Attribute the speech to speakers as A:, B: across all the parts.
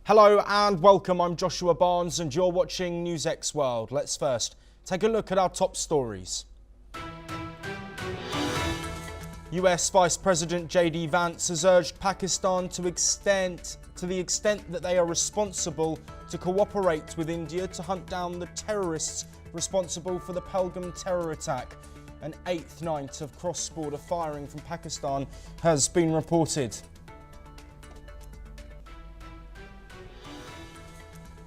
A: Hello and welcome, I'm Joshua Barnes and you're watching NewsX World. Let's first take a look at our top stories. US Vice President J.D. Vance has urged Pakistan to the extent that they are responsible to cooperate with India to hunt down the terrorists responsible for the Pahalgam terror attack. An eighth night of cross-border firing from Pakistan has been reported.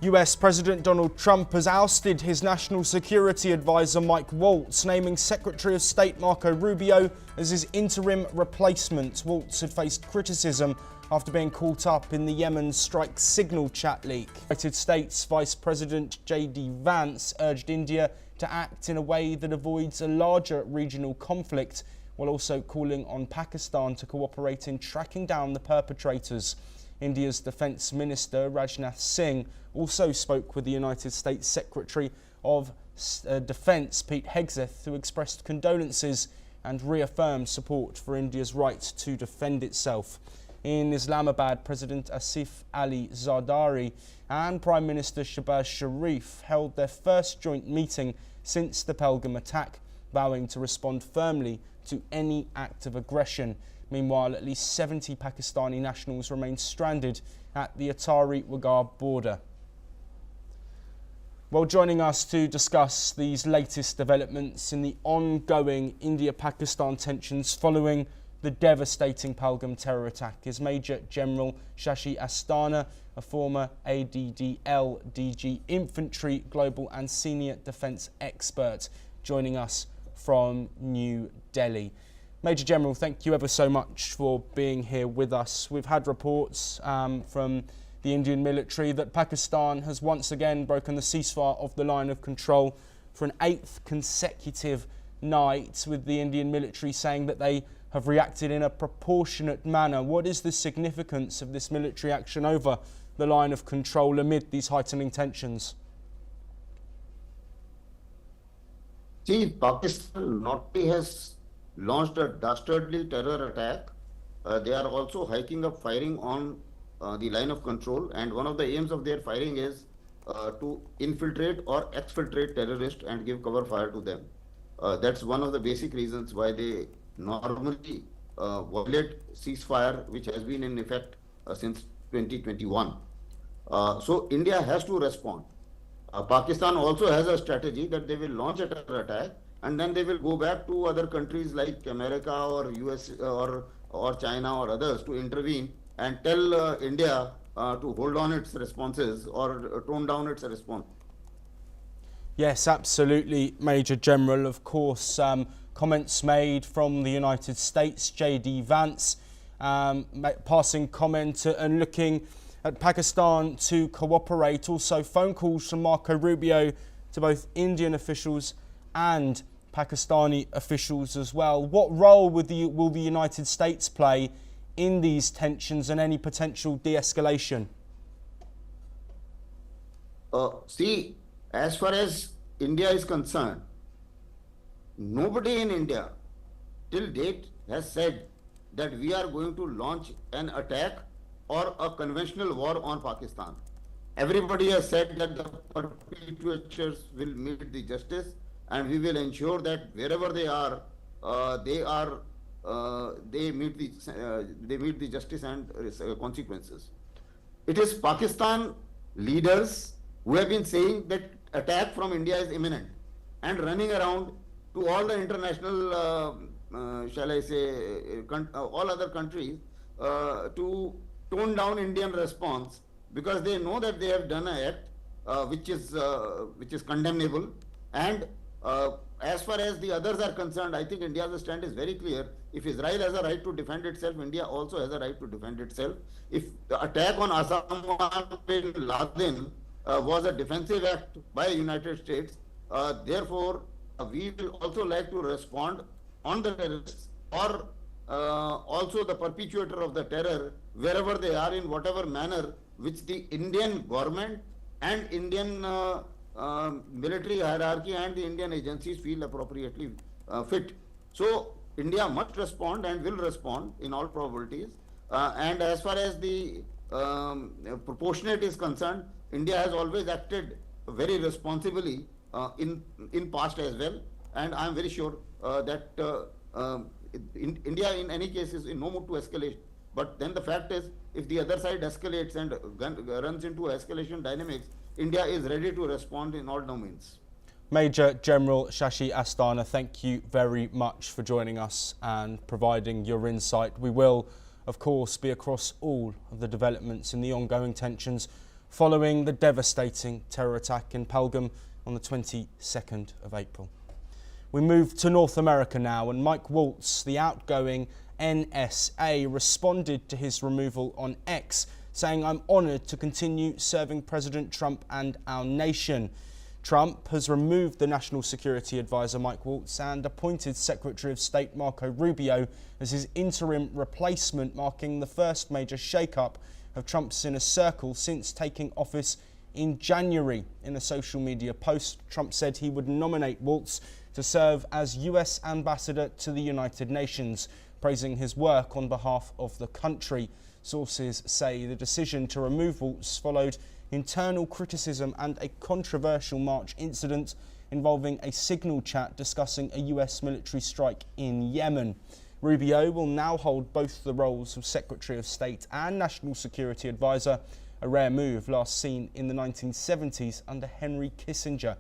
A: US President Donald Trump has ousted his national security advisor Mike Waltz, naming Secretary of State Marco Rubio as his interim replacement. Waltz had faced criticism after being caught up in the Yemen strike signal chat leak. United States Vice President J.D. Vance urged India to act in a way that avoids a larger regional conflict, while also calling on Pakistan to cooperate in tracking down the perpetrators. India's Defence Minister Rajnath Singh also spoke with the United States Secretary of Defence Pete Hegseth, who expressed condolences and reaffirmed support for India's right to defend itself. In Islamabad, President Asif Ali Zardari and Prime Minister Shehbaz Sharif held their first joint meeting since the Pahalgam attack, vowing to respond firmly to any act of aggression. Meanwhile, at least 70 Pakistani nationals remain stranded at the Atari-Waghar border. Well, joining us to discuss these latest developments in the ongoing India-Pakistan tensions following the devastating Pahalgam terror attack is Major General Shashi Asthana, a former ADDL DG Infantry Global and Senior Defence Expert, joining us from New Delhi. Major General, thank you ever so much for being here with us. We've had reports from the Indian military that Pakistan has once again broken the ceasefire of the line of control for an eighth consecutive night, with the Indian military saying that they have reacted in a proportionate manner. What is the significance of this military action over the line of control amid these heightening tensions?
B: See, Pakistan not only has launched a dastardly terror attack, they are also hiking up firing on the line of control, and one of the aims of their firing is to infiltrate or exfiltrate terrorists and give cover fire to them. That's one of the basic reasons why they normally violate ceasefire, which has been in effect since 2021. So India has to respond. Pakistan also has a strategy that they will launch a terror attack and then they will go back to other countries like America or US or China or others to intervene and tell India to hold on its responses or tone down its response.
A: Yes, absolutely, Major General. Of course, comments made from the United States, J.D. Vance, passing comment and looking at Pakistan to cooperate. Also, phone calls from Marco Rubio to both Indian officials and Pakistani officials as well. What role will the United States play in these tensions and any potential de-escalation?
B: See, as far as India is concerned, nobody in India till date has said that we are going to launch an attack or a conventional war on Pakistan. Everybody has said that the perpetrators will meet the justice, and we will ensure that wherever they are, they meet the justice and consequences. It is Pakistan leaders who have been saying that attack from India is imminent and running around to all the international, shall I say, all other countries to tone down Indian response, because they know that they have done an act which is condemnable. And as far as the others are concerned, I think India's stand is very clear. If Israel has a right to defend itself, India also has a right to defend itself. If the attack on Osama bin Laden was a defensive act by the United States, therefore we will also like to respond on the terrorists or also the perpetrator of the terror, wherever they are, in whatever manner which the Indian government and Indian military hierarchy and the Indian agencies feel appropriately fit. So India must respond and will respond in all probabilities. And as far as the proportionate is concerned, India has always acted very responsibly in past as well, and I am very sure that India in any case is in no mood to escalate. But then the fact is, if the other side escalates and runs into escalation dynamics, India is ready to respond in all domains.
A: Major General Shashi Asthana, thank you very much for joining us and providing your insight. We will, of course, be across all of the developments in the ongoing tensions following the devastating terror attack in Pahalgam on the 22nd of April. We move to North America now, and Mike Waltz, the outgoing NSA, responded to his removal on X, saying, "I'm honoured to continue serving President Trump and our nation." Trump has removed the National Security Advisor Mike Waltz and appointed Secretary of State Marco Rubio as his interim replacement, marking the first major shake-up of Trump's inner circle since taking office in January. In a social media post, Trump said he would nominate Waltz to serve as US Ambassador to the United Nations, praising his work on behalf of the country. Sources say the decision to remove Waltz followed internal criticism and a controversial March incident involving a signal chat discussing a US military strike in Yemen. Rubio will now hold both the roles of Secretary of State and National Security Advisor, a rare move last seen in the 1970s under Henry Kissinger.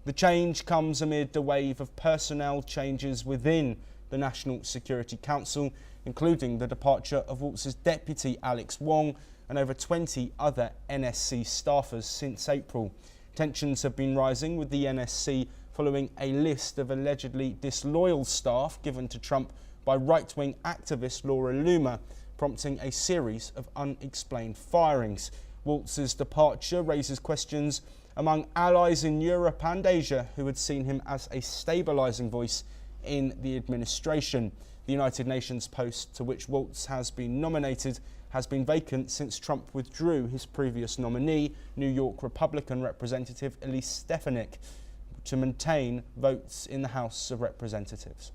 A: The change comes amid a wave of personnel changes within the National Security Council, including the departure of Waltz's deputy Alex Wong and over 20 other NSC staffers since April. Tensions have been rising with the NSC following a list of allegedly disloyal staff given to Trump by right-wing activist Laura Loomer, prompting a series of unexplained firings. Waltz's departure raises questions among allies in Europe and Asia who had seen him as a stabilising voice in the administration. The United Nations post to which Waltz has been nominated has been vacant since Trump withdrew his previous nominee, New York Republican Representative Elise Stefanik, to maintain votes in the House of Representatives.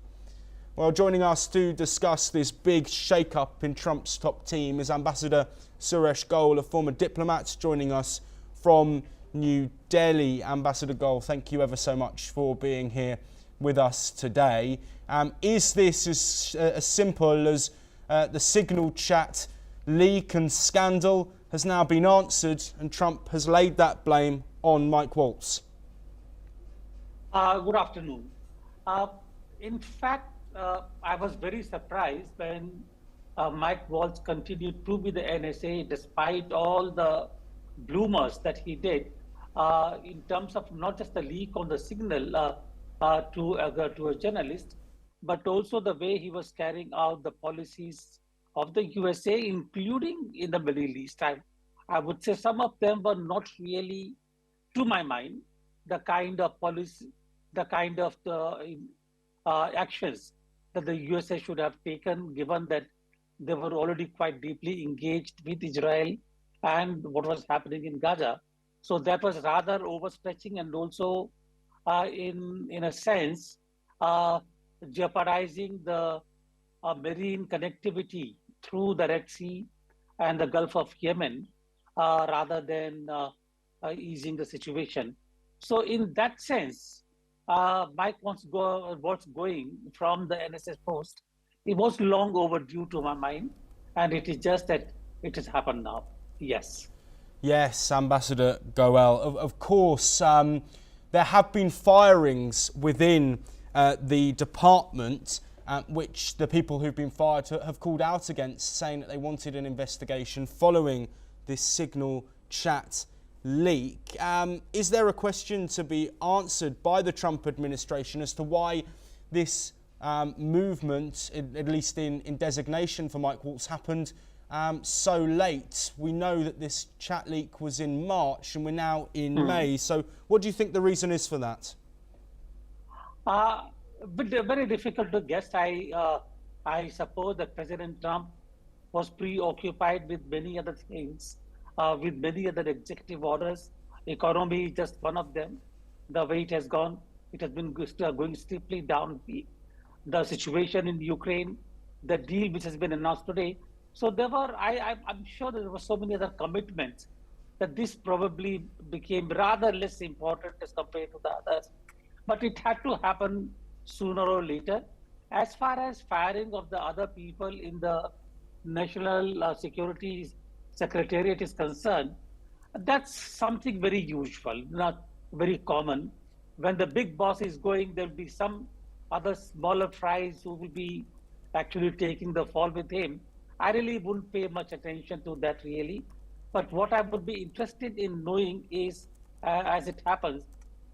A: Well, joining us to discuss this big shake-up in Trump's top team is Ambassador Suresh Goel, a former diplomat, joining us from New Delhi. Ambassador Goel, thank you ever so much for being here with us today. Is this as simple as the signal chat leak and scandal has now been answered and Trump has laid that blame on Mike Waltz?
C: Good afternoon. In fact, I was very surprised when Mike Waltz continued to be the NSA despite all the bloomers that he did in terms of not just the leak on the signal to a journalist, but also the way he was carrying out the policies of the USA, including in the Middle East. I would say some of them were not really, to my mind, the kind of policy, the kind of actions that the USA should have taken, given that they were already quite deeply engaged with Israel and what was happening in Gaza. So that was rather overstretching and also, in a sense, jeopardizing the marine connectivity through the Red Sea and the Gulf of Yemen, rather than easing the situation. So in that sense, Mike Waltz going from the NSS post, it was long overdue to my mind, and it is just that it has happened now. Yes.
A: Yes, Ambassador Goel. Of course, there have been firings within the department, which the people who've been fired have called out against, saying that they wanted an investigation following this signal chat leak. Is there a question to be answered by the Trump administration as to why this movement, at least in designation for Mike Waltz, happened so late? We know that this chat leak was in March and we're now in May. So what do you think the reason is for that?
C: But very difficult to guess. I suppose that President Trump was preoccupied with many other things, with many other executive orders. Economy is just one of them. The way it has gone, it has been going steeply down. The situation in Ukraine, the deal which has been announced today, So there were, I'm sure there were so many other commitments that this probably became rather less important as compared to the others. But it had to happen sooner or later. As far as firing of the other people in the National Security Secretariat is concerned, that's something very usual, not very common. When the big boss is going, there'll be some other smaller fries who will be actually taking the fall with him. I really wouldn't pay much attention to that really. But what I would be interested in knowing is, as it happens,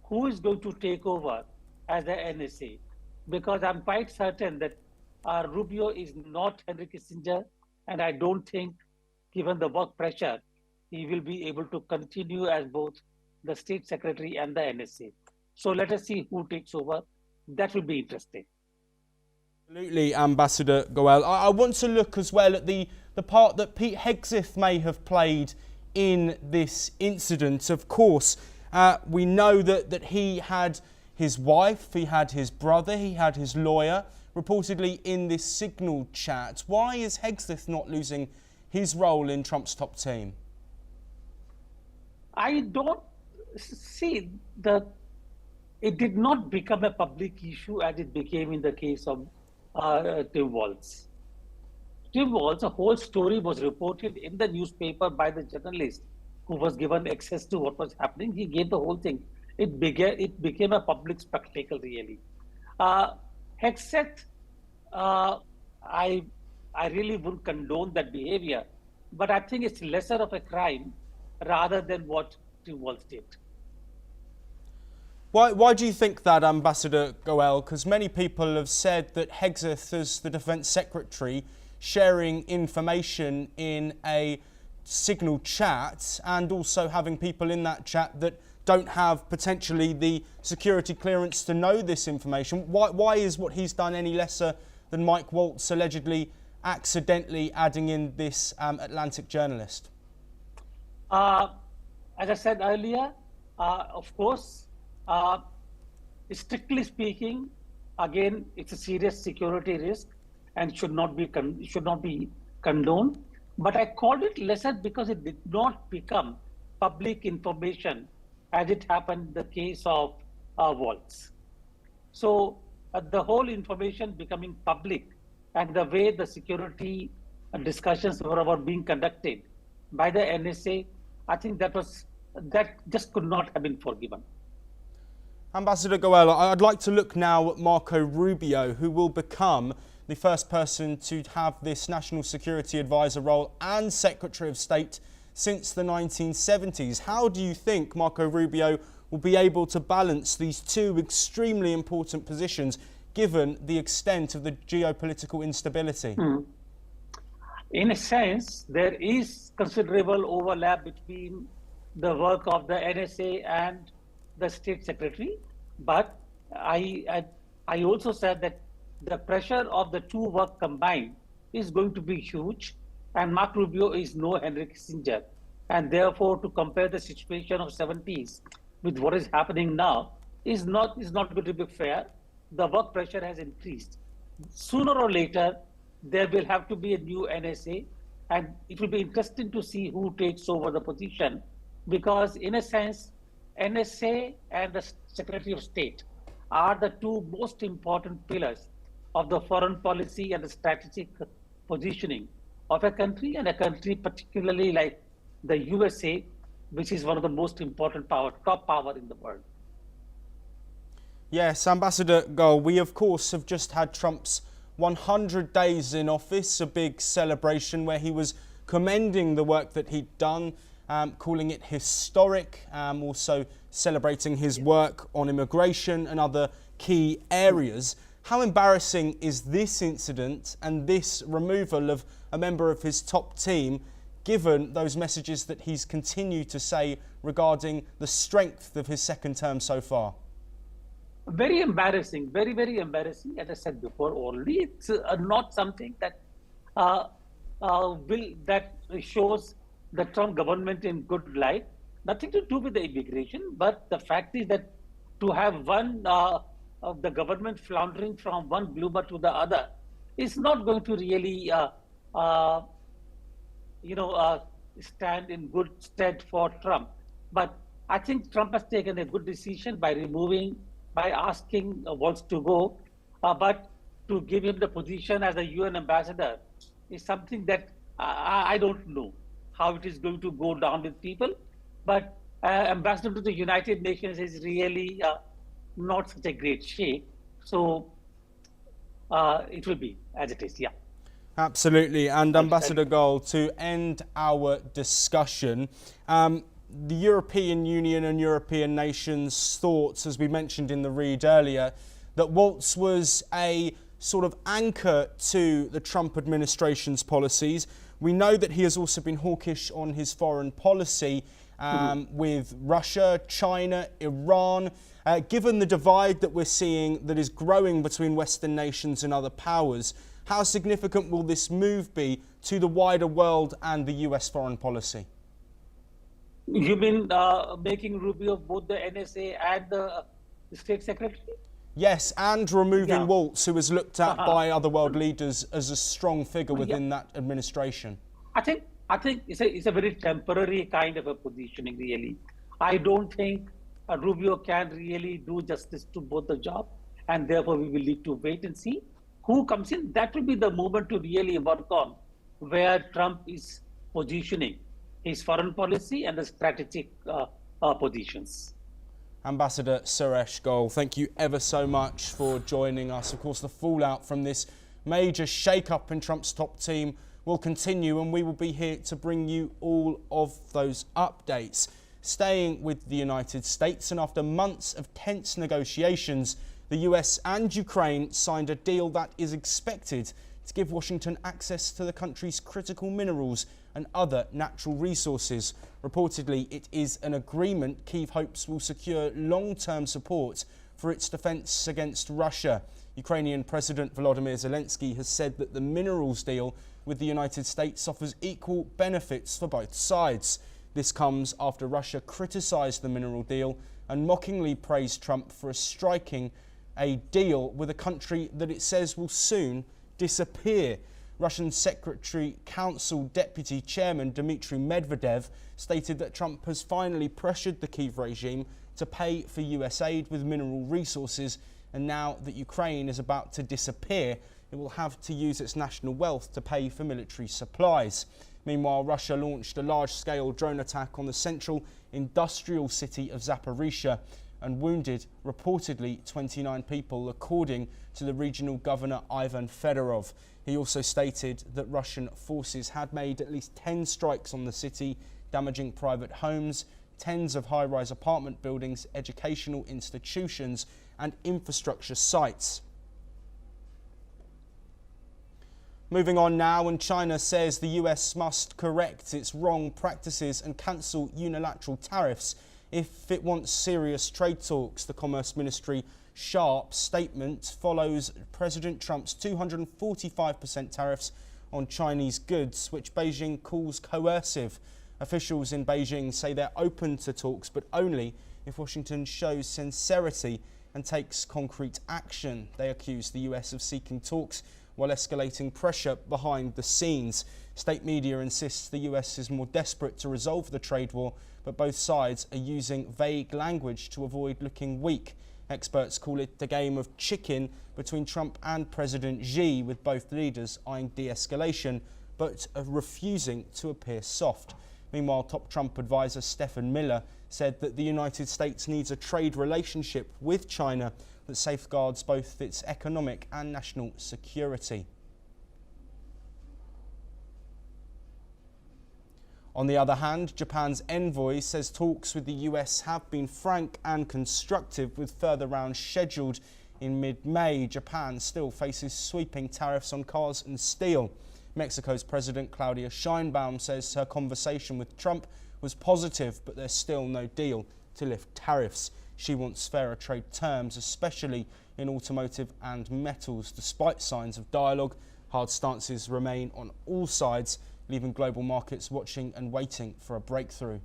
C: who is going to take over as the NSA? Because I'm quite certain that Rubio is not Henry Kissinger, and I don't think, given the work pressure, he will be able to continue as both the State Secretary and the NSA. So let us see who takes over. That will be interesting.
A: Absolutely, Ambassador Goel. I want to look as well at the part that Pete Hegseth may have played in this incident. Of course, we know that he had his wife, he had his brother, he had his lawyer, reportedly in this Signal chat. Why is Hegseth not losing his role in Trump's top team?
C: I don't see that it did not become a public issue as it became in the case of Tim Walz. Tim Walz, a whole story was reported in the newspaper by the journalist who was given access to what was happening. He gave the whole thing. It became a public spectacle, really. Hegseth, I really wouldn't condone that behavior, but I think it's lesser of a crime rather than what Tim Walz did.
A: Why do you think that, Ambassador Goel? Because many people have said that Hegseth, as the Defence Secretary, sharing information in a Signal chat and also having people in that chat that don't have potentially the security clearance to know this information. Why is what he's done any lesser than Mike Waltz allegedly accidentally adding in this Atlantic journalist?
C: As I said earlier, of course, strictly speaking, again, it's a serious security risk and should not be condoned. But I called it lesser because it did not become public information as it happened in the case of Waltz. So the whole information becoming public and the way the security discussions were being conducted by the NSA, I think that just could not have been forgiven.
A: Ambassador Goel, I'd like to look now at Marco Rubio, who will become the first person to have this National Security Advisor role and Secretary of State since the 1970s. How do you think Marco Rubio will be able to balance these two extremely important positions, given the extent of the geopolitical instability?
C: In a sense, there is considerable overlap between the work of the NSA and the State Secretary, but I also said that the pressure of the two work combined is going to be huge, and Mark Rubio is no Henry Kissinger, and therefore to compare the situation of 70s with what is happening now is not going to be fair. The work pressure has increased. Sooner or later, there will have to be a new NSA, and it will be interesting to see who takes over the position, because in a sense, NSA and the Secretary of State are the two most important pillars of the foreign policy and the strategic positioning of a country, and a country particularly like the USA, which is one of the most important top power in the world.
A: Yes, Ambassador Goel, we of course have just had Trump's 100 days in office, a big celebration where he was commending the work that he'd done, calling it historic, also celebrating his work on immigration and other key areas. How embarrassing is this incident and this removal of a member of his top team, given those messages that he's continued to say regarding the strength of his second term so far?
C: Very embarrassing, very, very embarrassing. As I said before, already it's not something that that shows the Trump government in good light. Nothing to do with the immigration, but the fact is that to have one of the government floundering from one bloomer to the other is not going to really stand in good stead for Trump. But I think Trump has taken a good decision by asking Waltz to go. But to give him the position as a UN ambassador is something that I don't know how it is going to go down with people. But ambassador to the United Nations is really not such a great shape. So it will be as it is, yeah.
A: Absolutely. And Ambassador Gold, to end our discussion, the European Union and European nations' thoughts, as we mentioned in the read earlier, that Waltz was a sort of anchor to the Trump administration's policies. We know that he has also been hawkish on his foreign policy with Russia, China, Iran. Given the divide that we're seeing that is growing between Western nations and other powers, how significant will this move be to the wider world and the US foreign policy?
C: You mean making Rubio both the NSA and the State Secretary?
A: Yes, and removing
C: Yeah.
A: Waltz, who is looked at by other world leaders as a strong figure within that administration.
C: I think it's a very temporary kind of a positioning, really. I don't think Rubio can really do justice to both the job, and therefore we will need to wait and see who comes in. That will be the moment to really work on where Trump is positioning his foreign policy and the strategic positions.
A: Ambassador Suresh Goel, thank you ever so much for joining us. Of course, the fallout from this major shake-up in Trump's top team will continue, and we will be here to bring you all of those updates. Staying with the United States, and after months of tense negotiations, the US and Ukraine signed a deal that is expected to give Washington access to the country's critical minerals and other natural resources. Reportedly, it is an agreement Kyiv hopes will secure long-term support for its defence against Russia. Ukrainian President Volodymyr Zelensky has said that the minerals deal with the United States offers equal benefits for both sides. This comes after Russia criticised the mineral deal and mockingly praised Trump for striking a deal with a country that it says will soon disappear. Russian Secretary Council Deputy Chairman Dmitry Medvedev stated that Trump has finally pressured the Kyiv regime to pay for US aid with mineral resources, and now that Ukraine is about to disappear, it will have to use its national wealth to pay for military supplies. Meanwhile, Russia launched a large-scale drone attack on the central industrial city of Zaporizhia and wounded reportedly 29 people, according to the regional governor Ivan Fedorov. He also stated that Russian forces had made at least 10 strikes on the city, damaging private homes, tens of high-rise apartment buildings, educational institutions and infrastructure sites. Moving on now, and China says the US must correct its wrong practices and cancel unilateral tariffs if it wants serious trade talks. The Commerce Ministry sharp statement follows President Trump's 245% tariffs on Chinese goods, which Beijing calls coercive. Officials in Beijing say they're open to talks, but only if Washington shows sincerity and takes concrete action. They accuse the US of seeking talks while escalating pressure behind the scenes. State media insists the US is more desperate to resolve the trade war, but both sides are using vague language to avoid looking weak. Experts call it the game of chicken between Trump and President Xi, with both leaders eyeing de-escalation but refusing to appear soft. Meanwhile, top Trump advisor Stephen Miller said that the United States needs a trade relationship with China that safeguards both its economic and national security. On the other hand, Japan's envoy says talks with the US have been frank and constructive, with further rounds scheduled in mid-May. Japan still faces sweeping tariffs on cars and steel. Mexico's President Claudia Sheinbaum says her conversation with Trump was positive, but there's still no deal to lift tariffs. She wants fairer trade terms, especially in automotive and metals. Despite signs of dialogue, hard stances remain on all sides, leaving global markets watching and waiting for a breakthrough.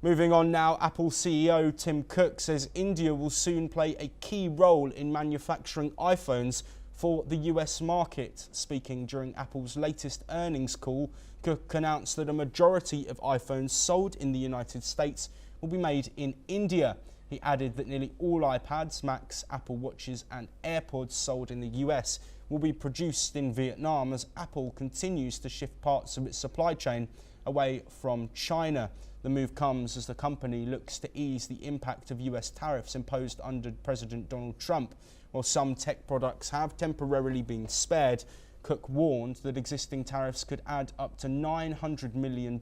A: Moving on now, Apple CEO Tim Cook says India will soon play a key role in manufacturing iPhones for the US market. Speaking during Apple's latest earnings call, Cook announced that a majority of iPhones sold in the United States will be made in India. He added that nearly all iPads, Macs, Apple Watches and AirPods sold in the US will be produced in Vietnam as Apple continues to shift parts of its supply chain away from China. The move comes as the company looks to ease the impact of US tariffs imposed under President Donald Trump. While some tech products have temporarily been spared, Cook warned that existing tariffs could add up to $900 million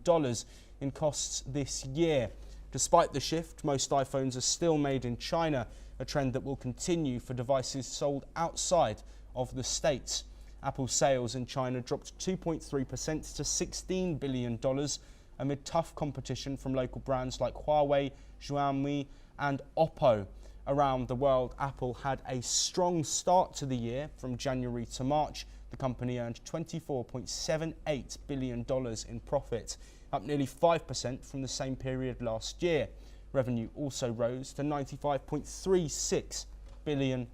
A: in costs this year. Despite the shift, most iPhones are still made in China, a trend that will continue for devices sold outside of the States. Apple's sales in China dropped 2.3% to $16 billion amid tough competition from local brands like Huawei, Xiaomi and Oppo. Around the world, Apple had a strong start to the year. From January to March, the company earned $24.78 billion in profit, up nearly 5% from the same period last year. Revenue also rose to $95.36 billion.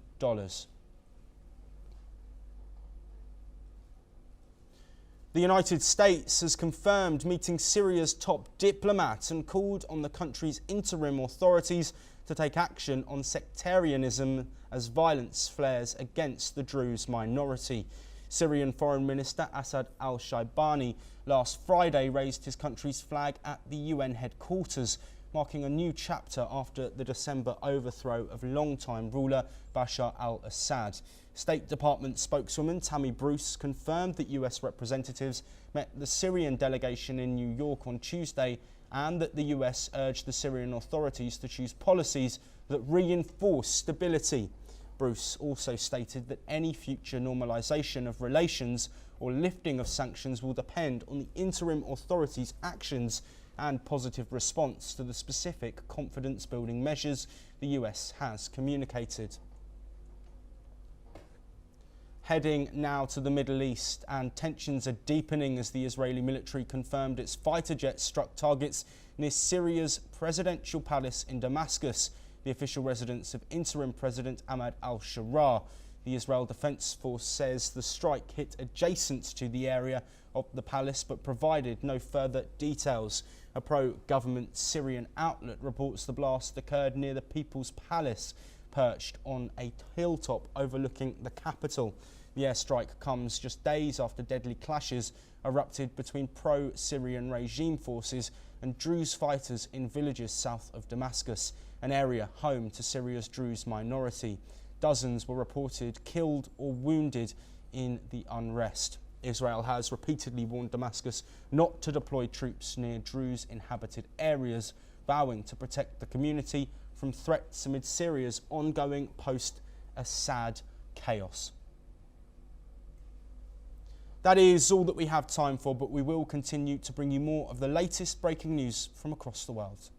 A: The United States has confirmed meeting Syria's top diplomat and called on the country's interim authorities to take action on sectarianism as violence flares against the Druze minority. Syrian Foreign Minister Assad al-Shaibani last Friday raised his country's flag at the UN headquarters, marking a new chapter after the December overthrow of longtime ruler Bashar al-Assad. State Department spokeswoman Tammy Bruce confirmed that US representatives met the Syrian delegation in New York on Tuesday and that the US urged the Syrian authorities to choose policies that reinforce stability. Bruce also stated that any future normalization of relations or lifting of sanctions will depend on the interim authorities' actions and positive response to the specific confidence-building measures the US has communicated. Heading now to the Middle East, and tensions are deepening as the Israeli military confirmed its fighter jets struck targets near Syria's presidential palace in Damascus, the official residence of interim President Ahmad al-Sharaa. The Israel Defense Force says the strike hit adjacent to the area of the palace but provided no further details. A pro-government Syrian outlet reports the blast occurred near the People's Palace, perched on a hilltop overlooking the capital. The airstrike comes just days after deadly clashes erupted between pro-Syrian regime forces and Druze fighters in villages south of Damascus, an area home to Syria's Druze minority. Dozens were reported killed or wounded in the unrest. Israel has repeatedly warned Damascus not to deploy troops near Druze-inhabited areas, vowing to protect the community from threats amid Syria's ongoing post-Assad chaos. That is all that we have time for, but we will continue to bring you more of the latest breaking news from across the world.